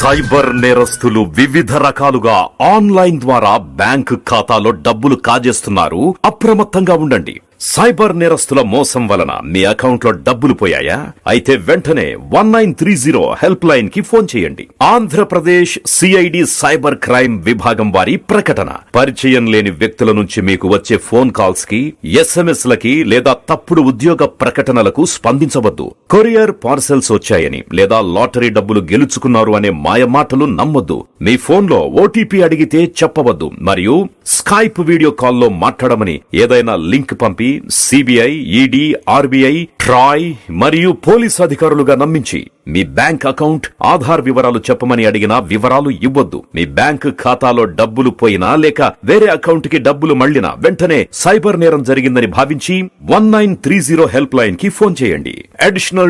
Cyber నేరస్తులు వివిధ రకాలుగా ఆన్లైన్ ద్వారా బ్యాంకు ఖాతాలో డబ్బులు కాజేస్తున్నారు. అప్రమత్తంగా ఉండండి. సైబర్ నేరస్తుల మోసం వలన మీ అకౌంట్ లో డబ్బులు పోయాయా? అయితే వెంటనే 1930 హెల్ప్ లైన్ కి ఫోన్ చేయండి. ఆంధ్రప్రదేశ్ సిఐడి సైబర్ క్రైమ్ విభాగం వారి ప్రకటన. పరిచయం లేని వ్యక్తుల నుంచి మీకు వచ్చే ఫోన్ కాల్స్ కి, SMS లకి లేదా తప్పుడు ఉద్యోగ ప్రకటనలకు స్పందించవద్దు. కొరియర్ పార్సెల్స్ వచ్చాయని లేదా లాటరీ డబ్బులు గెలుచుకున్నారు అనే మాయ మాటలు నమ్మొద్దు. మీ ఫోన్ లో ఓటీపీ అడిగితే చెప్పవద్దు. మరియు స్కైప్ వీడియో కాల్లో మాట్లాడమని ఏదైనా లింక్ పంపి సిబిఐ, ఈడీ, ఆర్బీఐ, ట్రాయ్ మరియు పోలీస్ అధికారులుగా నమ్మించి మీ బ్యాంక్ అకౌంట్, ఆధార్ వివరాలు చెప్పమని అడిగిన వివరాలు ఇవ్వొద్దు. మీ బ్యాంక్ ఖాతాలో డబ్బులు పోయినా లేక వేరే అకౌంట్ కి డబ్బులు మళ్లినా వెంటనే సైబర్ నేరం జరిగిందని భావించి 1930 హెల్ప్ లైన్ కి ఫోన్ చేయండి. అడిషనల్